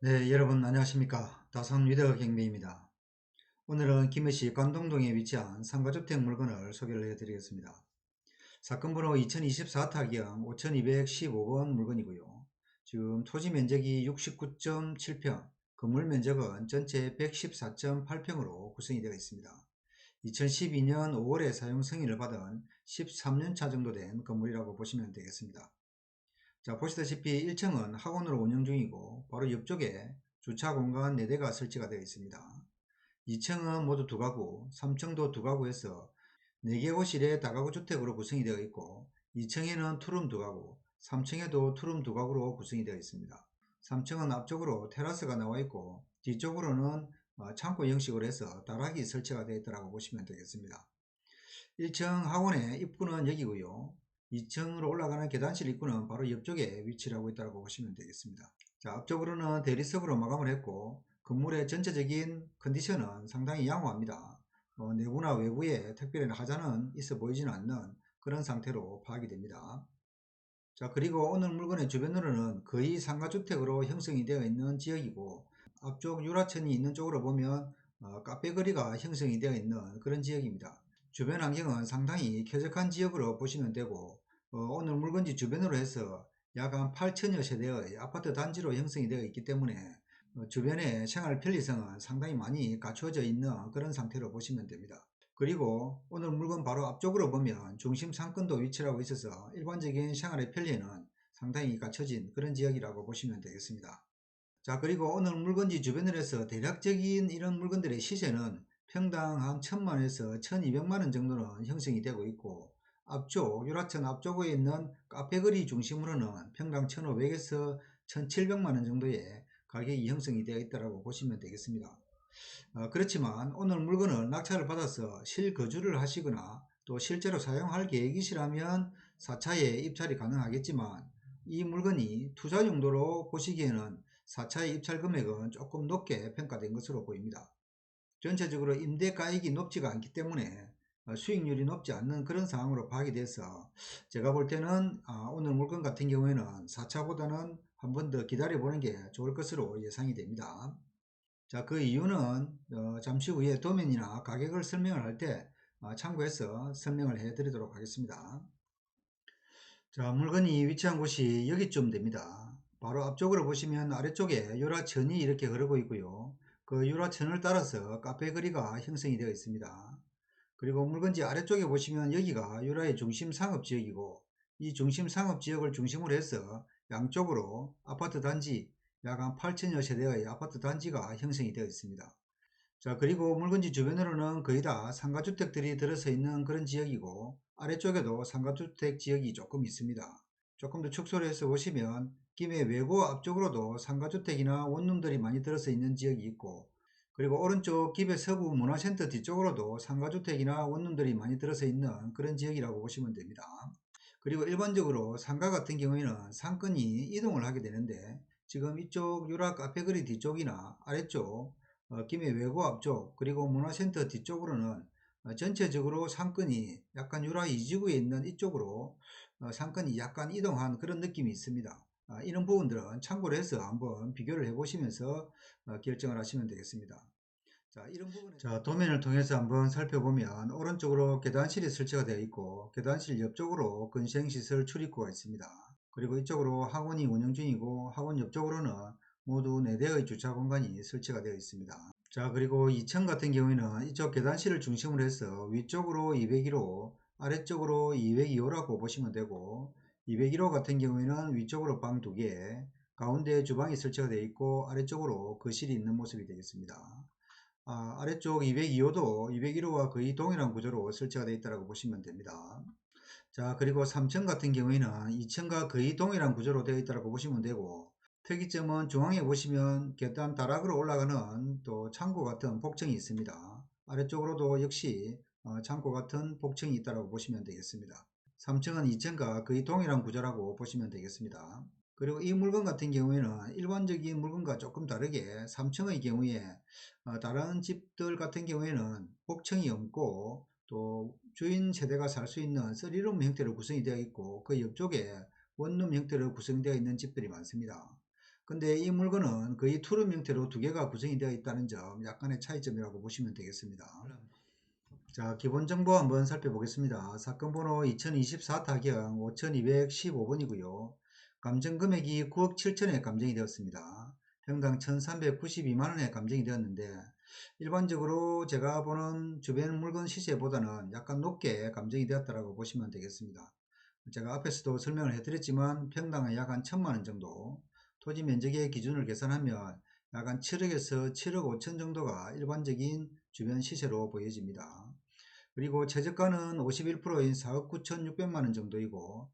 네, 여러분 안녕하십니까. 다산 위더 경비입니다. 오늘은 김해시 관동동에 위치한 상가주택 물건을 소개를 해드리겠습니다. 사건 번호 2024 타경 5215번 물건이고요. 지금 토지 면적이 69.7평, 건물 면적은 전체 114.8평으로 구성이 되어 있습니다. 2012년 5월에 사용 승인을 받은 13년차 정도 된 건물이라고 보시면 되겠습니다. 자, 보시다시피 1층은 학원으로 운영 중이고 바로 옆쪽에 주차 공간 4대가 설치가 되어 있습니다. 2층은 모두 2가구, 3층도 2가구에서 4개 호실의 다가구 주택으로 구성이 되어 있고 2층에는 투룸 2가구, 3층에도 투룸 2가구로 구성이 되어 있습니다. 3층은 앞쪽으로 테라스가 나와 있고 뒤쪽으로는 창고 형식으로 해서 다락이 설치가 되어 있다고 보시면 되겠습니다. 1층 학원의 입구는 여기고요. 2층으로 올라가는 계단실 입구는 바로 옆쪽에 위치를 하고 있다고 보시면 되겠습니다. 자, 앞쪽으로는 대리석으로 마감을 했고 건물의 전체적인 컨디션은 상당히 양호합니다. 내부나 외부에 특별한 하자는 있어 보이지는 않는 그런 상태로 파악이 됩니다. 자, 그리고 오늘 물건의 주변으로는 거의 상가주택으로 형성이 되어 있는 지역이고 앞쪽 유라천이 있는 쪽으로 보면 카페 거리가 형성이 되어 있는 그런 지역입니다. 주변 환경은 상당히 쾌적한 지역으로 보시면 되고 오늘 물건지 주변으로 해서 약 한 8천여 세대의 아파트 단지로 형성이 되어 있기 때문에 주변의 생활 편리성은 상당히 많이 갖추어져 있는 그런 상태로 보시면 됩니다. 그리고 오늘 물건 바로 앞쪽으로 보면 중심 상권도 위치를 하고 있어서 일반적인 생활의 편리는 상당히 갖춰진 그런 지역이라고 보시면 되겠습니다. 자, 그리고 오늘 물건지 주변을 해서 대략적인 이런 물건들의 시세는 평당 한 1000만원에서 1200만원 정도는 형성이 되고 있고 앞쪽 유라천 앞쪽에 있는 카페거리 중심으로는 평당 1500에서 1700만원 정도의 가격이 형성이 되어 있다고 보시면 되겠습니다. 그렇지만 오늘 물건을 낙찰을 받아서 실거주를 하시거나 또 실제로 사용할 계획이시라면 4차에 입찰이 가능하겠지만 이 물건이 투자 용도로 보시기에는 4차의 입찰 금액은 조금 높게 평가된 것으로 보입니다. 전체적으로 임대가액이 높지가 않기 때문에 수익률이 높지 않는 그런 상황으로 파악이 돼서 제가 볼 때는 오늘 물건 같은 경우에는 4차보다는 한 번 더 기다려 보는 게 좋을 것으로 예상이 됩니다. 자, 그 이유는 잠시 후에 도면이나 가격을 설명을 할 때 참고해서 설명을 해 드리도록 하겠습니다. 자, 물건이 위치한 곳이 여기쯤 됩니다. 바로 앞쪽으로 보시면 아래쪽에 유라천이 이렇게 흐르고 있고요. 그 유라천을 따라서 카페 거리가 형성이 되어 있습니다. 그리고 물건지 아래쪽에 보시면 여기가 유라의 중심 상업지역이고 이 중심 상업지역을 중심으로 해서 양쪽으로 아파트 단지 약 한 8천여 세대의 아파트 단지가 형성이 되어 있습니다. 자, 그리고 물건지 주변으로는 거의 다 상가주택들이 들어서 있는 그런 지역이고 아래쪽에도 상가주택 지역이 조금 있습니다. 조금 더 축소를 해서 보시면 김해 외고 앞쪽으로도 상가주택이나 원룸들이 많이 들어서 있는 지역이 있고 그리고 오른쪽 김해 서부 문화센터 뒤쪽으로도 상가주택이나 원룸들이 많이 들어서 있는 그런 지역이라고 보시면 됩니다. 그리고 일반적으로 상가 같은 경우에는 상권이 이동을 하게 되는데 지금 이쪽 유라 카페거리 뒤쪽이나 아래쪽 김해 외고 앞쪽 그리고 문화센터 뒤쪽으로는 전체적으로 상권이 약간 유라 이지구에 있는 이쪽으로 상권이 약간 이동한 그런 느낌이 있습니다. 이런 부분들은 참고로 해서 한번 비교를 해 보시면서 결정을 하시면 되겠습니다. 자, 이런 부분에 자, 도면을 통해서 한번 살펴보면 오른쪽으로 계단실이 설치가 되어 있고 계단실 옆쪽으로 근생시설 출입구가 있습니다. 그리고 이쪽으로 학원이 운영 중이고 학원 옆쪽으로는 모두 4대의 주차 공간이 설치가 되어 있습니다. 자, 그리고 2층 같은 경우에는 이쪽 계단실을 중심으로 해서 위쪽으로 201호 아래쪽으로 202호라고 보시면 되고 201호 같은 경우에는 위쪽으로 방 2개 가운데 주방이 설치가 되어 있고 아래쪽으로 거실이 있는 모습이 되겠습니다. 아래쪽 202호도 201호와 거의 동일한 구조로 설치가 되어 있다고 보시면 됩니다. 자, 그리고 3층 같은 경우에는 2층과 거의 동일한 구조로 되어 있다고 보시면 되고 특이점은 중앙에 보시면 계단 다락으로 올라가는 또 창고 같은 복층이 있습니다. 아래쪽으로도 역시 창고 같은 복층이 있다고 보시면 되겠습니다. 3층은 2층과 거의 동일한 구조라고 보시면 되겠습니다. 그리고 이 물건 같은 경우에는 일반적인 물건과 조금 다르게 3층의 경우에 다른 집들 같은 경우에는 복층이 없고 또 주인 세대가 살 수 있는 쓰리룸 형태로 구성이 되어 있고 그 옆쪽에 원룸 형태로 구성되어 있는 집들이 많습니다. 근데 이 물건은 거의 투룸 형태로 두 개가 구성이 되어 있다는 점 약간의 차이점이라고 보시면 되겠습니다. 자, 기본 정보 한번 살펴보겠습니다. 사건 번호 2024 타경 5215번이고요. 감정 금액이 9억 7천에 감정이 되었습니다. 평당 1392만원에 감정이 되었는데, 일반적으로 제가 보는 주변 물건 시세보다는 약간 높게 감정이 되었다고 보시면 되겠습니다. 제가 앞에서도 설명을 해드렸지만 평당은 약 한 1000만원 정도, 토지 면적의 기준을 계산하면 약 한 7억에서 7억 5천 정도가 일반적인 주변 시세로 보여집니다. 그리고 최저가는 51%인 4억 9,600만원 정도이고,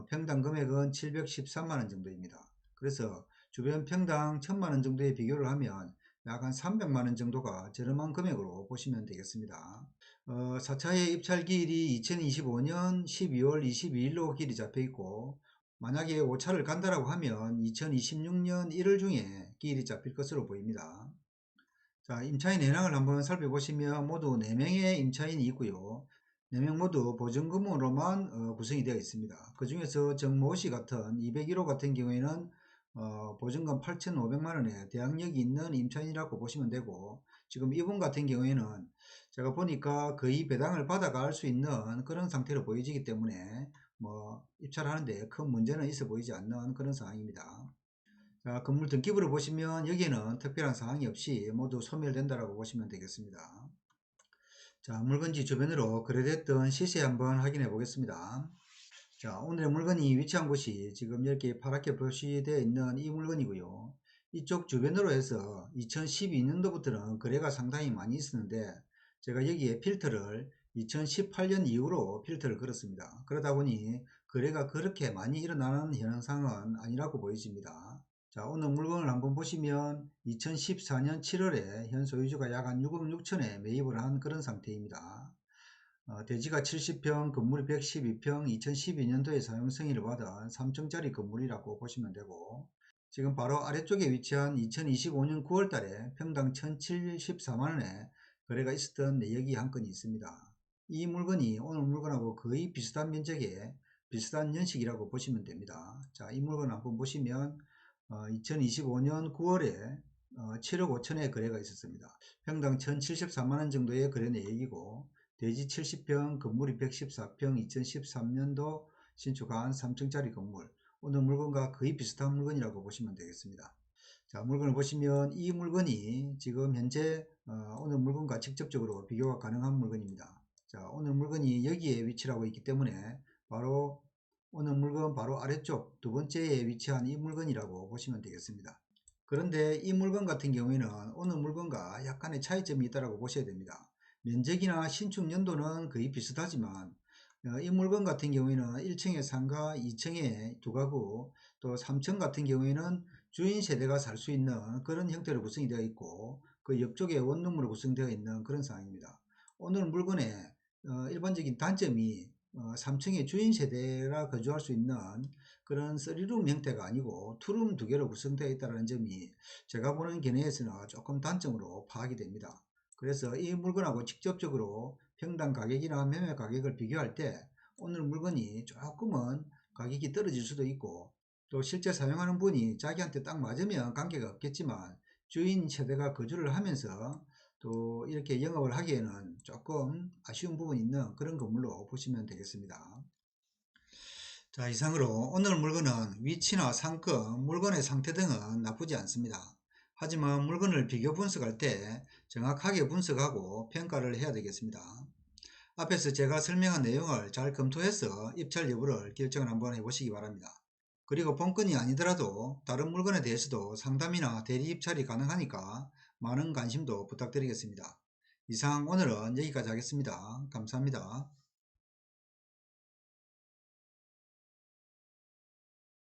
평당 금액은 713만원 정도입니다. 그래서 주변 평당 1000만원 정도에 비교를 하면 약 한 300만원 정도가 저렴한 금액으로 보시면 되겠습니다. 4차의 입찰 기일이 2025년 12월 22일로 기일이 잡혀 있고, 만약에 5차를 간다라고 하면 2026년 1월 중에 기일이 잡힐 것으로 보입니다. 자, 임차인 현황을 한번 살펴보시면 모두 4명의 임차인이 있고요. 4명 모두 보증금으로만 구성이 되어 있습니다. 그 중에서 정모씨 같은 201호 같은 경우에는 보증금 8,500만원에 대항력이 있는 임차인이라고 보시면 되고, 지금 이분 같은 경우에는 제가 보니까 거의 배당을 받아갈 수 있는 그런 상태로 보여지기 때문에 뭐 입찰하는데 큰 문제는 있어 보이지 않는 그런 상황입니다. 자, 건물 등기부를 보시면 여기에는 특별한 사항이 없이 모두 소멸된다고 보시면 되겠습니다. 자, 물건지 주변으로 거래됐던 시세 한번 확인해 보겠습니다. 자, 오늘의 물건이 위치한 곳이 지금 이렇게 파랗게 표시되어 있는 이 물건이고요. 이쪽 주변으로 해서 2012년도부터는 거래가 상당히 많이 있었는데, 제가 여기에 필터를 2018년 이후로 필터를 걸었습니다. 그러다 보니 거래가 그렇게 많이 일어나는 현상은 아니라고 보여집니다. 자, 오늘 물건을 한번 보시면 2014년 7월에 현 소유주가 약 한 6억 6천에 매입을 한 그런 상태입니다. 대지가 70평, 건물이 112평, 2012년도에 사용 승인을 받은 3층짜리 건물이라고 보시면 되고, 지금 바로 아래쪽에 위치한 2025년 9월 달에 평당 1074만원에 거래가 있었던 내역이 한 건이 있습니다. 이 물건이 오늘 물건하고 거의 비슷한 면적에 비슷한 연식이라고 보시면 됩니다. 자, 이 물건 한번 보시면 2025년 9월에 7억 5천에 거래가 있었습니다. 평당 1074만원 정도의 거래 내역이고, 대지 70평, 건물이 114평, 2013년도 신축한 3층짜리 건물, 오늘 물건과 거의 비슷한 물건이라고 보시면 되겠습니다. 자, 물건을 보시면 이 물건이 지금 현재 오늘 물건과 직접적으로 비교가 가능한 물건입니다. 자, 오늘 물건이 여기에 위치하고 있기 때문에 바로 오늘 물건 바로 아래쪽 두 번째에 위치한 이 물건이라고 보시면 되겠습니다. 그런데 이 물건 같은 경우에는 오늘 물건과 약간의 차이점이 있다고 보셔야 됩니다. 면적이나 신축 연도는 거의 비슷하지만 이 물건 같은 경우에는 1층에 상가, 2층에 두 가구, 또 3층 같은 경우에는 주인 세대가 살 수 있는 그런 형태로 구성이 되어 있고, 그 옆쪽에 원룸으로 구성되어 있는 그런 상황입니다. 오늘 물건의 일반적인 단점이 3층에 주인 세대가 거주할 수 있는 그런 3룸 형태가 아니고 투룸 두 개로 구성되어 있다는 점이 제가 보는 견해에서는 조금 단점으로 파악이 됩니다. 그래서 이 물건하고 직접적으로 평당 가격이나 매매 가격을 비교할 때 오늘 물건이 조금은 가격이 떨어질 수도 있고, 또 실제 사용하는 분이 자기한테 딱 맞으면 관계가 없겠지만 주인 세대가 거주를 하면서 또 이렇게 영업을 하기에는 조금 아쉬운 부분이 있는 그런 건물로 보시면 되겠습니다. 자, 이상으로 오늘 물건은 위치나 상권, 물건의 상태 등은 나쁘지 않습니다. 하지만 물건을 비교 분석할 때 정확하게 분석하고 평가를 해야 되겠습니다. 앞에서 제가 설명한 내용을 잘 검토해서 입찰 여부를 결정을 한번 해보시기 바랍니다. 그리고 본건이 아니더라도 다른 물건에 대해서도 상담이나 대리 입찰이 가능하니까 많은 관심도 부탁드리겠습니다. 이상 오늘은 여기까지 하겠습니다. 감사합니다.